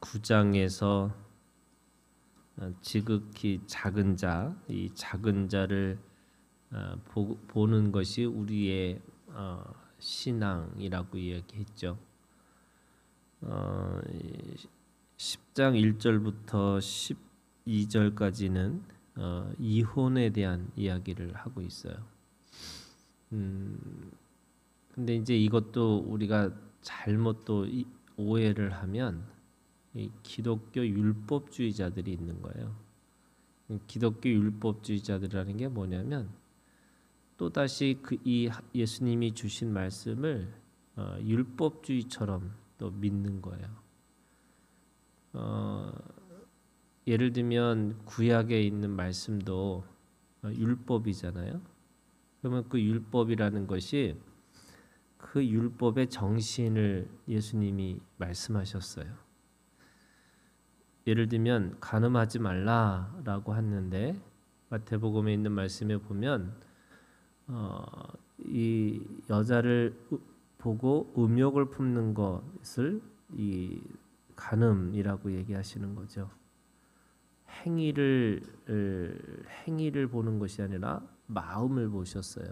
9장에서 지극히 작은 자, 이 작은 자를 보는 것이 우리의 신앙이라고 이야기했죠. 10장 1절부터 12절까지는 이혼에 대한 이야기를 하고 있어요. 근데 이제 이것도 우리가 잘못 또 오해를 하면 이 기독교 율법주의자들이 있는 거예요. 기독교 율법주의자들이라는 게 뭐냐면 또다시 이 예수님이 주신 말씀을 율법주의처럼 또 믿는 거예요. 예를 들면 구약에 있는 말씀도 율법이잖아요. 그러면 그 율법이라는 것이 그 율법의 정신을 예수님이 말씀하셨어요. 예를 들면 간음하지 말라라고 했는데 마태복음에 있는 말씀에 보면 이 여자를 보고 음욕을 품는 것을 이 간음이라고 얘기하시는 거죠. 행위를 보는 것이 아니라 마음을 보셨어요.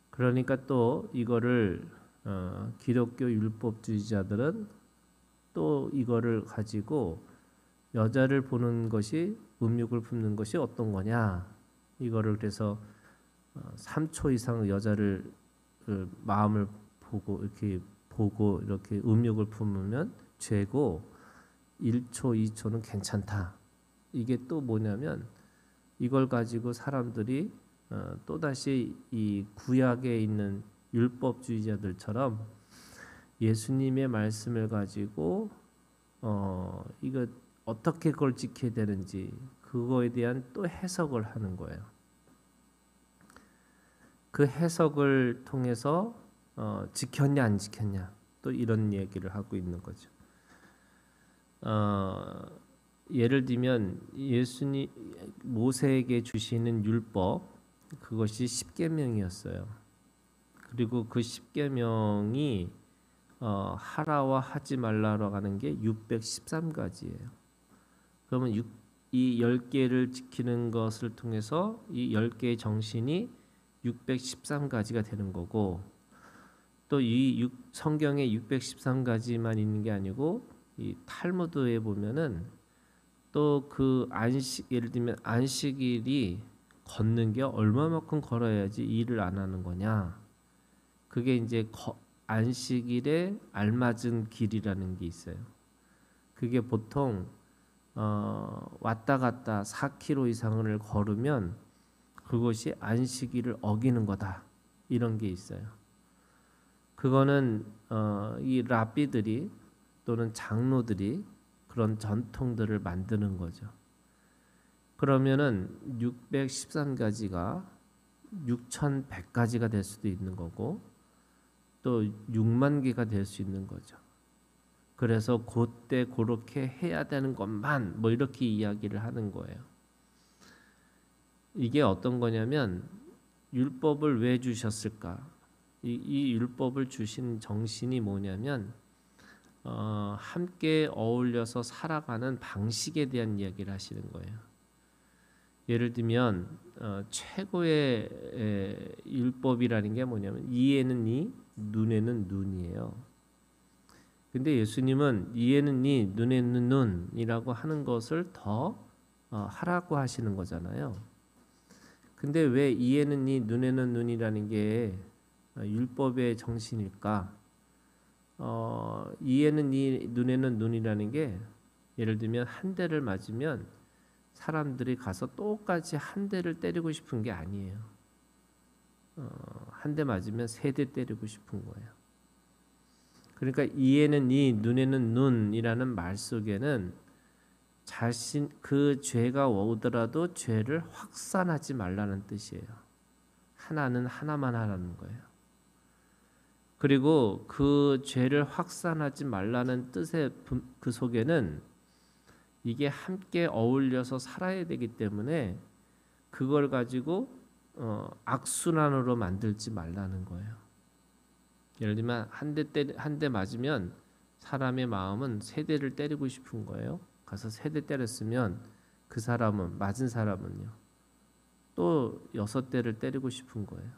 그러니까 또 이거를 기독교 율법주의자들은 또 이거를 가지고 여자를 보는 것이 음욕을 품는 것이 어떤 거냐, 이거를 그래서 3초 이상 여자를 마음을 보고 이렇게 음욕을 품으면 죄고 1초, 2초는 괜찮다. 이게 또 뭐냐면 이걸 가지고 사람들이 또다시 이 구약에 있는 율법주의자들처럼 예수님의 말씀을 가지고 이거 어떻게 그걸 지켜야 되는지 그거에 대한 또 해석을 하는 거예요. 그 해석을 통해서 지켰냐 안 지켰냐 또 이런 얘기를 하고 있는 거죠. 예를 들면 예수님 모세에게 주시는 율법, 그것이 10계명이었어요. 그리고 그 10계명이 하라와 하지 말라라고 하는 게 613가지예요. 그러면 이 10개를 지키는 것을 통해서 이 10개의 정신이 613가지가 되는 거고, 또 이 성경에 613가지만 있는 게 아니고 이 탈무드에 보면은 또 그 안식, 예를 들면 안식일이 걷는 게 얼마만큼 걸어야지 일을 안 하는 거냐, 그게 이제 안식일에 알맞은 길이라는 게 있어요. 그게 보통 왔다 갔다 4km 이상을 걸으면 그것이 안식일을 어기는 거다, 이런 게 있어요. 그거는 이 랍비들이 또는 장로들이 그런 전통들을 만드는 거죠. 그러면은 613가지가 6100가지가 될 수도 있는 거고 또 6만 개가 될 수 있는 거죠. 그래서 그때 그렇게 해야 되는 것만 뭐 이렇게 이야기를 하는 거예요. 이게 어떤 거냐면 율법을 왜 주셨을까? 이 율법을 주신 정신이 뭐냐면 함께 어울려서 살아가는 방식에 대한 이야기를 하시는 거예요. 예를 들면 최고의 율법이라는 게 뭐냐면 이에는 이, 눈에는 눈이에요. 근데 예수님은 이에는 이, 눈에는 눈이라고 하는 것을 더 하라고 하시는 거잖아요. 근데 왜 이에는 이, 눈에는 눈이라는 게 율법의 정신일까? 이에는 이, 눈에는 눈이라는 게 예를 들면 한 대를 맞으면 사람들이 가서 똑같이 한 대를 때리고 싶은 게 아니에요. 한 대 맞으면 3대 때리고 싶은 거예요. 그러니까 이에는 이, 눈에는 눈이라는 말 속에는 그 죄가 오더라도 죄를 확산하지 말라는 뜻이에요. 하나는 하나만 하라는 거예요. 그리고 그 죄를 확산하지 말라는 뜻의 그 속에는 이게 함께 어울려서 살아야 되기 때문에 그걸 가지고 악순환으로 만들지 말라는 거예요. 예를 들면 한 대 맞으면 사람의 마음은 세 대를 때리고 싶은 거예요. 가서 세 대 때렸으면 그 사람은 맞은 사람은요. 또 6대를 때리고 싶은 거예요.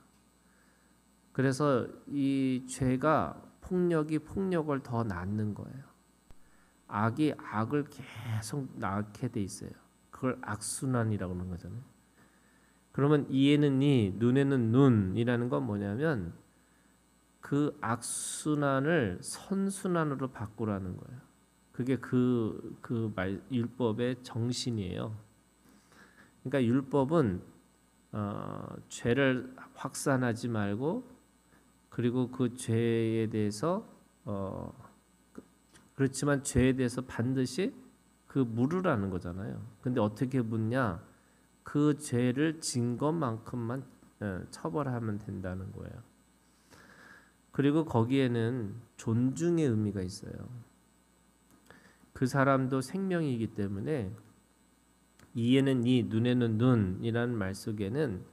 그래서 이 죄가 폭력이 폭력을 더 낳는 거예요. 악이 악을 계속 낳게 돼 있어요. 그걸 악순환이라고 하는 거잖아요. 그러면 이에는 이, 눈에는 눈이라는 건 뭐냐면 그 악순환을 선순환으로 바꾸라는 거예요. 그게 율법의 정신이에요. 그러니까 율법은 죄를 확산하지 말고 그리고 그 죄에 대해서 그렇지만 죄에 대해서 반드시 그 물으라는 거잖아요. 근데 어떻게 묻냐? 그 죄를 진 것만큼만 처벌하면 된다는 거예요. 그리고 거기에는 존중의 의미가 있어요. 그 사람도 생명이기 때문에 이에는 이, 눈에는 눈이라는 말 속에는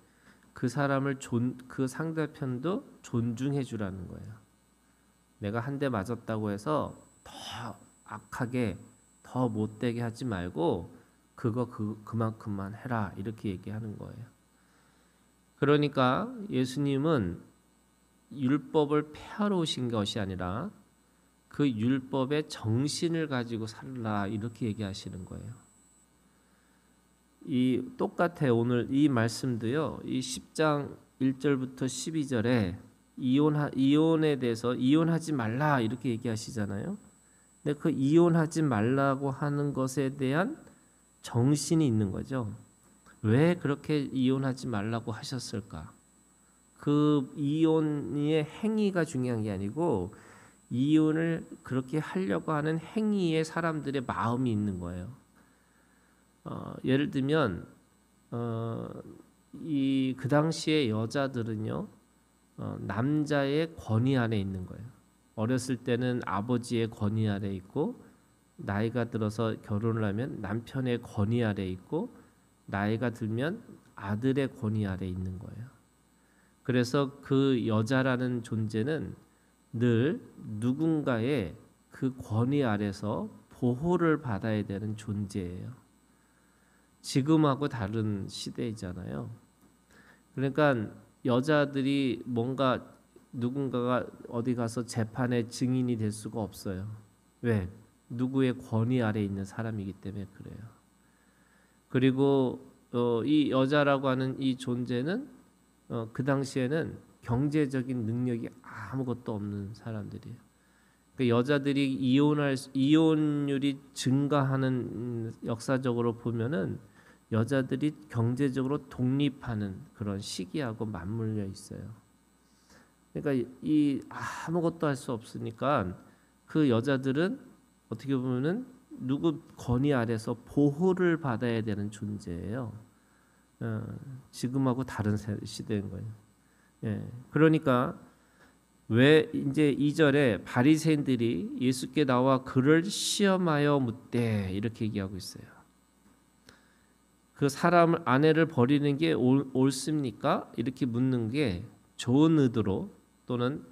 그 사람을 그 상대편도 존중해 주라는 거예요. 내가 한 대 맞았다고 해서 더 악하게 더 못되게 하지 말고 그만큼만 해라 이렇게 얘기하는 거예요. 그러니까 예수님은 율법을 폐하러 오신 것이 아니라 그 율법의 정신을 가지고 살라 이렇게 얘기하시는 거예요. 이 똑같아요. 오늘 이 말씀도요. 이 10장 1절부터 12절에 이혼에 대해서 이혼하지 말라 이렇게 얘기하시잖아요. 근데 그 이혼하지 말라고 하는 것에 대한 정신이 있는 거죠. 왜 그렇게 이혼하지 말라고 하셨을까? 그 이혼의 행위가 중요한 게 아니고 이혼을 그렇게 하려고 하는 행위에 사람들의 마음이 있는 거예요. 예를 들면 그 당시에 여자들은요 남자의 권위 아래 있는 거예요. 어렸을 때는 아버지의 권위 아래 있고 나이가 들어서 결혼을 하면 남편의 권위 아래 있고 나이가 들면 아들의 권위 아래 있는 거예요. 그래서 그 여자라는 존재는 늘 누군가의 그 권위 아래서 보호를 받아야 되는 존재예요. 지금하고 다른 시대이잖아요. 그러니까 여자들이 뭔가 누군가가 어디 가서 재판의 증인이 될 수가 없어요. 왜? 누구의 권위 아래 있는 사람이기 때문에 그래요. 그리고 이 여자라고 하는 이 존재는 그 당시에는 경제적인 능력이 아무것도 없는 사람들이에요. 그 여자들이 이혼율이 증가하는 역사적으로 보면은 여자들이 경제적으로 독립하는 그런 시기하고 맞물려 있어요. 그러니까 이 아무것도 할 수 없으니까 그 여자들은 어떻게 보면은 누구 권위 아래서 보호를 받아야 되는 존재예요. 지금하고 다른 시대인 거예요. 예, 그러니까 왜 이제 2절에 바리새인들이 예수께 나와 그를 시험하여 묻되 이렇게 얘기하고 있어요. 그 사람을 아내를 버리는 게 옳습니까? 이렇게 묻는 게 좋은 의도로 또는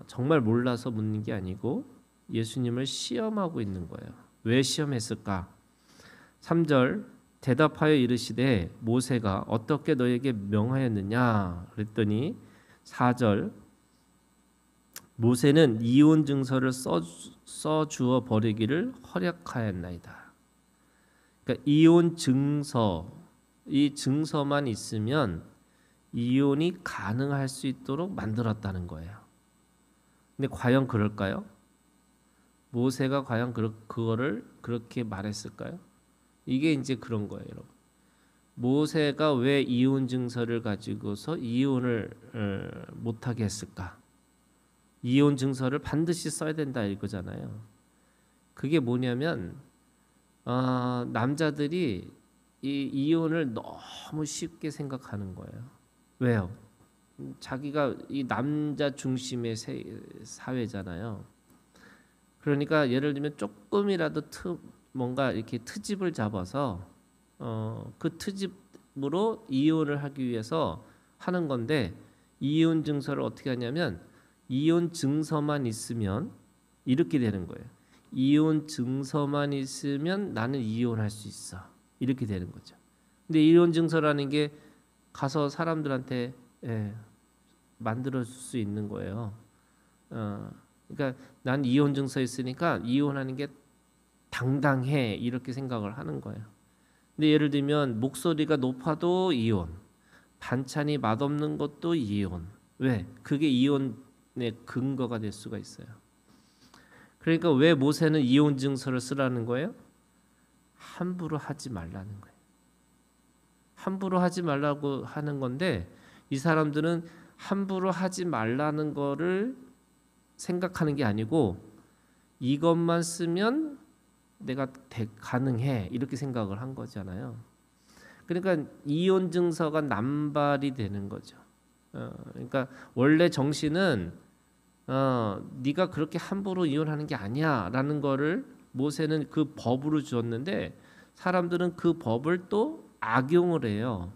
정말 몰라서 묻는 게 아니고 예수님을 시험하고 있는 거예요. 왜 시험했을까? 3절 대답하여 이르시되 모세가 어떻게 너에게 명하였느냐 그랬더니 4절 모세는 이혼 증서를 써 주어 버리기를 허락하였나이다. 그러니까 이혼 증서 이 증서만 있으면 이혼이 가능할 수 있도록 만들었다는 거예요. 근데 과연 그럴까요? 모세가 과연 그거를 그렇게 말했을까요? 이게 이제 그런 거예요, 여러분. 모세가 왜 이혼 증서를 가지고서 이혼을 못하게 했을까? 이혼 증서를 반드시 써야 된다 이거잖아요. 그게 뭐냐면 남자들이 이 이혼을 너무 쉽게 생각하는 거예요. 왜요? 자기가 이 남자 중심의 사회잖아요. 그러니까 예를 들면 조금이라도 뭔가 이렇게 트집을 잡아서 그 트집으로 이혼을 하기 위해서 하는 건데 이혼 증서를 어떻게 하냐면 이혼 증서만 있으면 이렇게 되는 거예요. 이혼 증서만 있으면 나는 이혼할 수 있어. 이렇게 되는 거죠. 근데 이혼 증서라는 게 가서 사람들한테 만들어 줄 수 있는 거예요. 그러니까 난 이혼 증서 있으니까 이혼하는 게 당당해 이렇게 생각을 하는 거예요. 근데 예를 들면 목소리가 높아도 이혼, 반찬이 맛없는 것도 이혼. 왜? 그게 이혼의 근거가 될 수가 있어요. 그러니까 왜 모세는 이혼 증서를 쓰라는 거예요? 함부로 하지 말라는 거예요. 함부로 하지 말라고 하는 건데 이 사람들은 함부로 하지 말라는 거를 생각하는 게 아니고 이것만 쓰면 내가 가능해 이렇게 생각을 한 거잖아요. 그러니까 이혼 증서가 남발이 되는 거죠. 그러니까 원래 정신은 네가 그렇게 함부로 이혼하는 게 아니야라는 거를 모세는 그 법으로 주었는데 사람들은 그 법을 또 악용을 해요.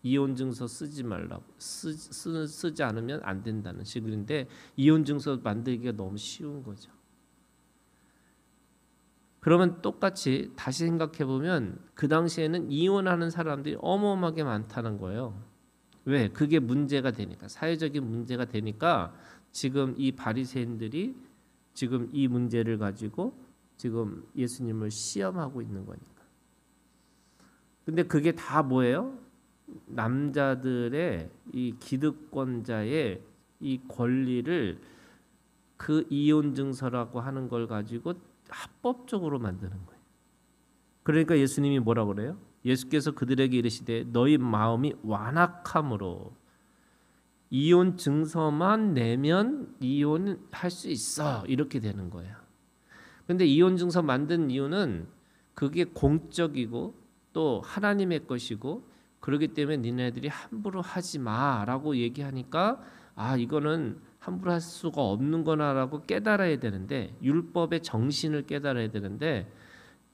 이혼 증서 쓰지 말라고 쓰지 않으면 안 된다는 식인데 이혼 증서 만들기가 너무 쉬운 거죠. 그러면 똑같이 다시 생각해 보면 그 당시에는 이혼하는 사람들이 어마어마하게 많다는 거예요. 왜? 그게 문제가 되니까 사회적인 문제가 되니까 지금 이 바리새인들이 지금 이 문제를 가지고 지금 예수님을 시험하고 있는 거니까. 근데 그게 다 뭐예요? 남자들의 이 기득권자의 이 권리를 그 이혼 증서라고 하는 걸 가지고 합법적으로 만드는 거예요. 그러니까 예수님이 뭐라 그래요? 예수께서 그들에게 이르시되 너희 마음이 완악함으로 이혼 증서만 내면 이혼할 수 있어 이렇게 되는 거예요. 근데 이혼 증서 만든 이유는 그게 공적이고 또 하나님의 것이고 그렇기 때문에 니네들이 함부로 하지 마라고 얘기하니까 이거는 함부로 할 수가 없는 거나라고 깨달아야 되는데 율법의 정신을 깨달아야 되는데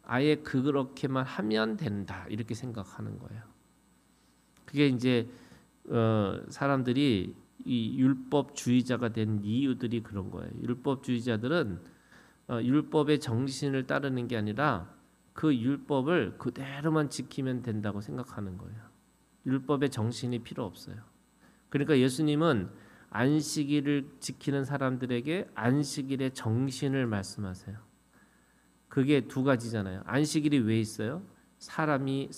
아예 그렇게만 하면 된다 이렇게 생각하는 거예요. 그게 이제 사람들이 이 율법주의자가 된 이유들이 그런 거예요. 율법주의자들은 율법의 정신을 따르는 게 아니라 그 율법을 그대로만 지키면 된다고 생각하는 거예요. 율법의 정신이 필요 없어요. 그러니까 예수님은 안식일을 지키는 사람들에게 안식일의 정신을 말씀하세요. 그게 두 가지잖아요. 안식일이 왜 있어요? 사람의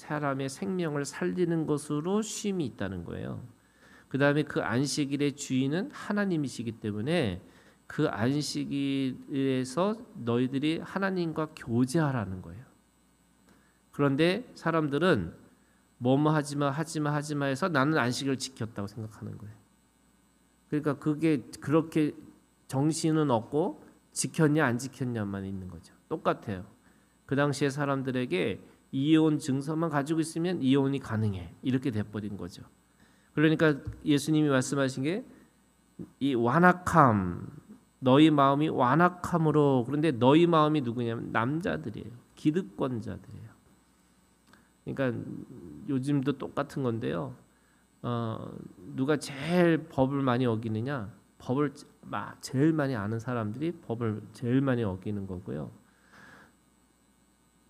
생명을 살리는 것으로 쉼이 있다는 거예요. 그 다음에 그 안식일의 주인은 하나님이시기 때문에 그 안식일에서 너희들이 하나님과 교제하라는 거예요. 그런데 사람들은 뭐뭐 하지마 해서 나는 안식일을 지켰다고 생각하는 거예요. 그러니까 그게 그렇게 정신은 없고 지켰냐 안 지켰냐만 있는 거죠. 똑같아요. 그 당시에 사람들에게 이혼 증서만 가지고 있으면 이혼이 가능해 이렇게 돼버린 거죠. 그러니까 예수님이 말씀하신 게 이 완악함, 너희 마음이 완악함으로. 그런데 너희 마음이 누구냐면 남자들이에요. 기득권자들이에요. 그러니까 요즘도 똑같은 건데요. 누가 제일 법을 많이 어기느냐? 법을 제일 많이 아는 사람들이 법을 제일 많이 어기는 거고요.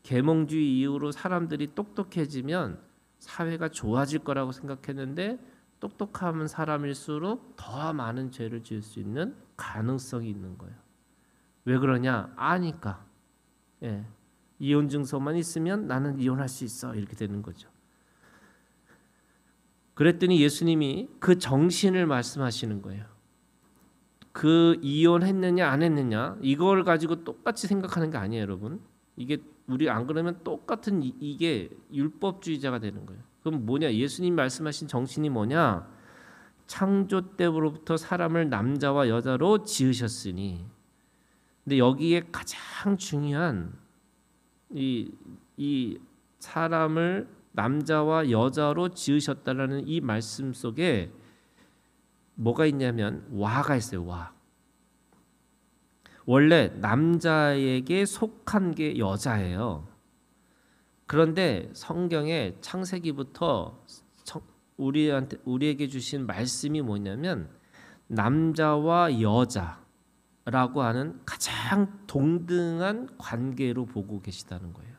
계몽주의 이후로 사람들이 똑똑해지면 사회가 좋아질 거라고 생각했는데 똑똑한 사람일수록 더 많은 죄를 지을 수 있는 가능성이 있는 거예요. 왜 그러냐? 아니까. 이혼 증서만 있으면 나는 이혼할 수 있어 이렇게 되는 거죠. 그랬더니 예수님이 그 정신을 말씀하시는 거예요. 그 이혼했느냐 안 했느냐 이걸 가지고 똑같이 생각하는 게 아니에요, 여러분. 이게 우리 안 그러면 똑같은 이게 율법주의자가 되는 거예요. 그럼 뭐냐? 예수님 말씀하신 정신이 뭐냐? 창조 때부터 사람을 남자와 여자로 지으셨으니. 근데 여기에 가장 중요한 이 사람을 남자와 여자로 지으셨다라는 이 말씀 속에 뭐가 있냐면 와가 있어요. 와. 원래 남자에게 속한 게 여자예요. 그런데 성경에 창세기부터 우리에게 주신 말씀이 뭐냐면 남자와 여자, 라고 하는 가장 동등한 관계로 보고 계시다는 거예요.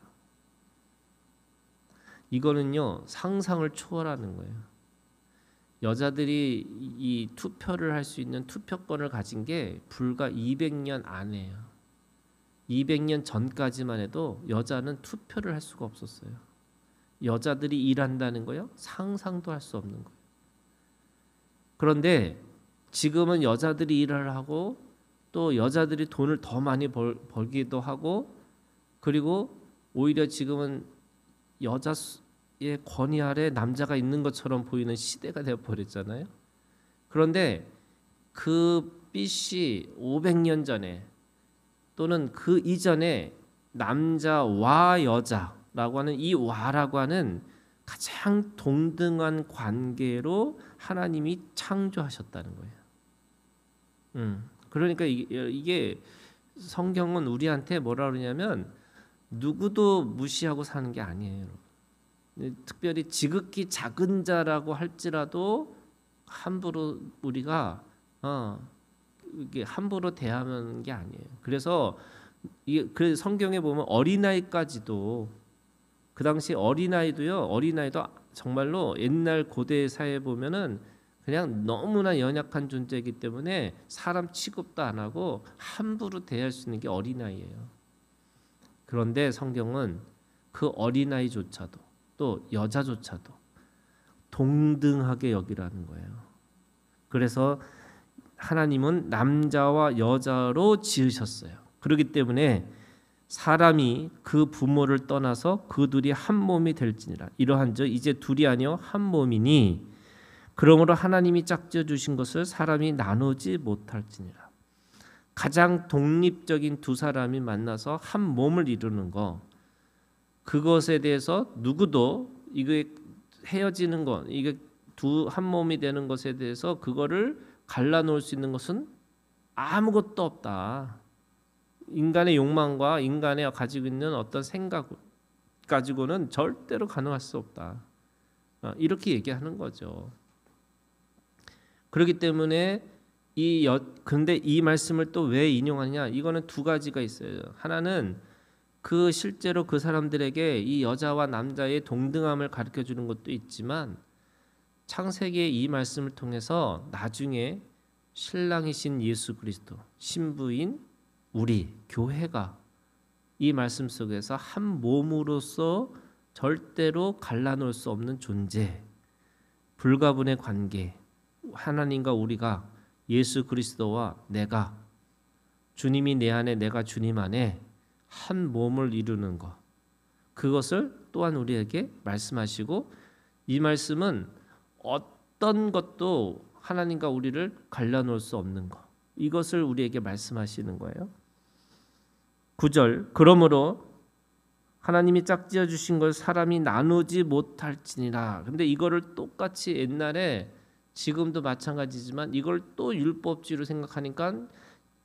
이거는요, 상상을 초월하는 거예요. 여자들이 이 투표를 할 수 있는 투표권을 가진 게 불과 200년 안에요. 200년 전까지만 해도 여자는 투표를 할 수가 없었어요. 여자들이 일한다는 거요? 상상도 할 수 없는 거예요. 그런데 지금은 여자들이 일을 하고 또 여자들이 돈을 더 많이 벌기도 하고, 그리고 오히려 지금은 여자의 권위 아래 남자가 있는 것처럼 보이는 시대가 되어 버렸잖아요. 그런데 그 BC 500년 전에 또는 그 이전에 남자와 여자라고 하는 이 와라고 하는 가장 동등한 관계로 하나님이 창조하셨다는 거예요. 그러니까 이게 성경은 우리한테 뭐라 그러냐면 누구도 무시하고 사는 게 아니에요. 특별히 지극히 작은 자라고 할지라도 함부로 우리가 이게 함부로 대하는 게 아니에요. 그래서 그 성경에 보면 어린아이까지도, 그 당시 어린아이도 정말로 옛날 고대 사회에 보면은 그냥 너무나 연약한 존재이기 때문에 사람 취급도 안 하고 함부로 대할 수 있는 게 어린아이예요. 그런데 성경은 그 어린아이조차도 또 여자조차도 동등하게 여기라는 거예요. 그래서 하나님은 남자와 여자로 지으셨어요. 그렇기 때문에 사람이 그 부모를 떠나서 그 둘이 한 몸이 될지니라. 이러한즉 이제 둘이 아니요 한 몸이니, 그러므로 하나님이 짝지어 주신 것을 사람이 나누지 못할지니라. 가장 독립적인 두 사람이 만나서 한 몸을 이루는 거, 그것에 대해서 누구도 이게 헤어지는 것, 이게 한 몸이 되는 것에 대해서 그거를 갈라놓을 수 있는 것은 아무것도 없다. 인간의 욕망과 인간의 가지고 있는 어떤 생각 가지고는 절대로 가능할 수 없다. 이렇게 얘기하는 거죠. 그렇기 때문에 근데 이 말씀을 또 왜 인용하냐? 이거는 두 가지가 있어요. 하나는 실제로 그 사람들에게 이 여자와 남자의 동등함을 가르쳐 주는 것도 있지만, 창세기의 이 말씀을 통해서 나중에 신랑이신 예수 그리스도, 신부인 우리 교회가 이 말씀 속에서 한 몸으로서 절대로 갈라놓을 수 없는 존재, 불가분의 관계, 하나님과 우리가, 예수 그리스도와 내가, 주님이 내 안에 내가 주님 안에 한 몸을 이루는 것, 그것을 또한 우리에게 말씀하시고, 이 말씀은 어떤 것도 하나님과 우리를 갈라놓을 수 없는 것, 이것을 우리에게 말씀하시는 거예요. 9절, 그러므로 하나님이 짝지어 주신 걸 사람이 나누지 못할지니라. 근데 이거를 똑같이 옛날에, 지금도 마찬가지지만 이걸 또 율법주의로 생각하니까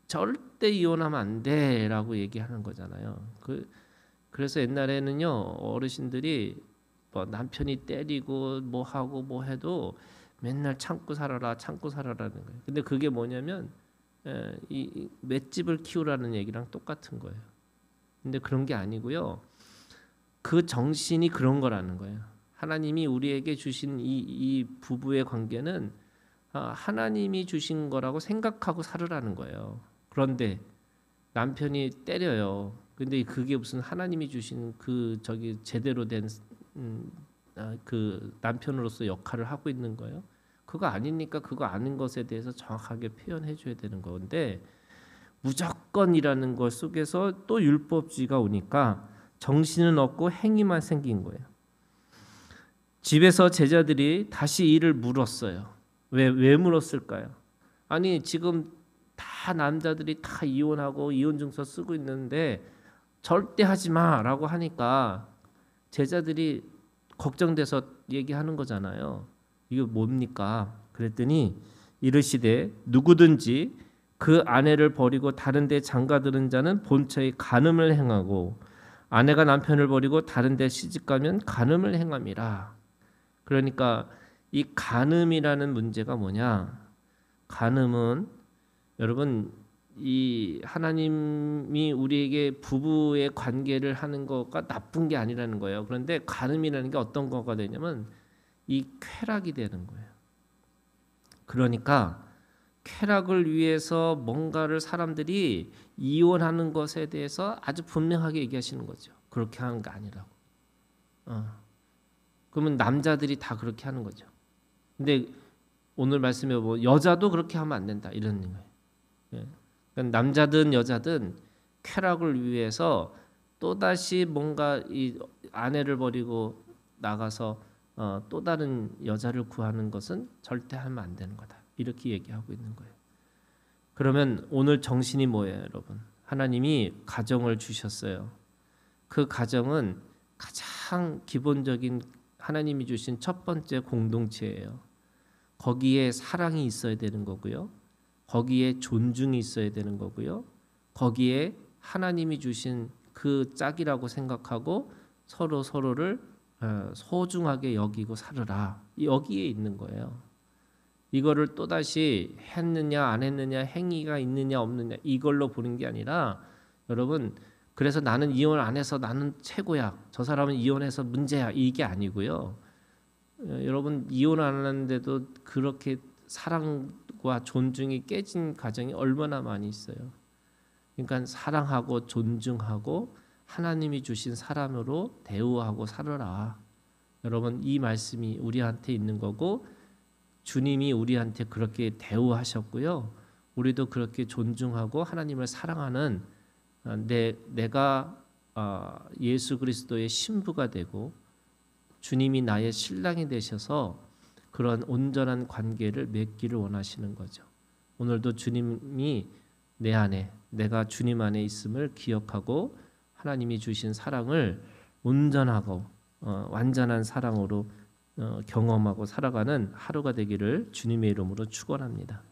절대 이혼하면 안 돼라고 얘기하는 거잖아요. 그래서 옛날에는요, 어르신들이 뭐 남편이 때리고 뭐 하고 뭐 해도 맨날 참고 살아라는 거예요. 근데 그게 뭐냐면 이 맷집을 키우라는 얘기랑 똑같은 거예요. 근데 그런 게 아니고요, 그 정신이 그런 거라는 거예요. 하나님이 우리에게 주신 이 부부의 관계는 하나님이 주신 거라고 생각하고 살으라는 거예요. 그런데 남편이 때려요. 근데 그게 무슨 하나님이 주신 제대로 된 그 남편으로서 역할을 하고 있는 거예요? 그거 아니니까 그거 아는 것에 대해서 정확하게 표현해 줘야 되는 건데, 무조건이라는 것 속에서 또 율법주의가 오니까 정신은 없고 행위만 생긴 거예요. 집에서 제자들이 다시 이를 물었어요. 왜 물었을까요? 아니, 지금 다 남자들이 다 이혼하고 이혼증서 쓰고 있는데 절대 하지 마라고 하니까 제자들이 걱정돼서 얘기하는 거잖아요. 이거 뭡니까? 그랬더니 이르시되 누구든지 그 아내를 버리고 다른 데 장가드는 자는 본처에 간음을 행하고, 아내가 남편을 버리고 다른 데 시집가면 간음을 행함이라. 그러니까 이 간음이라는 문제가 뭐냐? 간음은 여러분 이 하나님이 우리에게 부부의 관계를 하는 것과 나쁜 게 아니라는 거예요. 그런데 간음이라는 게 어떤 거가 되냐면 이 쾌락이 되는 거예요. 그러니까 쾌락을 위해서 뭔가를 사람들이 이혼하는 것에 대해서 아주 분명하게 얘기하시는 거죠. 그렇게 하는 거 아니라고. 그러면 남자들이 다 그렇게 하는 거죠. 근데 오늘 말씀에 뭐 여자도 그렇게 하면 안 된다 이런 거예요. 예. 그러니까 남자든 여자든 쾌락을 위해서 또 다시 뭔가 이 아내를 버리고 나가서 또 다른 여자를 구하는 것은 절대 하면 안 되는 거다. 이렇게 얘기하고 있는 거예요. 그러면 오늘 정신이 뭐예요, 여러분? 하나님이 가정을 주셨어요. 그 가정은 가장 기본적인 하나님이 주신 첫 번째 공동체예요. 거기에 사랑이 있어야 되는 거고요. 거기에 존중이 있어야 되는 거고요. 거기에 하나님이 주신 그 짝이라고 생각하고 서로 서로를 소중하게 여기고 살으라. 여기에 있는 거예요. 이거를 또다시 했느냐 안 했느냐 행위가 있느냐 없느냐 이걸로 보는 게 아니라 여러분 그래서 나는 이혼 안 해서 나는 최고야. 저 사람은 이혼해서 문제야. 이게 아니고요. 여러분 이혼 안 하는데도 그렇게 사랑과 존중이 깨진 가정이 얼마나 많이 있어요. 그러니까 사랑하고 존중하고 하나님이 주신 사람으로 대우하고 살아라. 여러분 이 말씀이 우리한테 있는 거고 주님이 우리한테 그렇게 대우하셨고요. 우리도 그렇게 존중하고 하나님을 사랑하는 내가 예수 그리스도의 신부가 되고 주님이 나의 신랑이 되셔서 그런 온전한 관계를 맺기를 원하시는 거죠. 오늘도 주님이 내 안에 내가 주님 안에 있음을 기억하고 하나님이 주신 사랑을 온전하고 완전한 사랑으로 경험하고 살아가는 하루가 되기를 주님의 이름으로 축원합니다.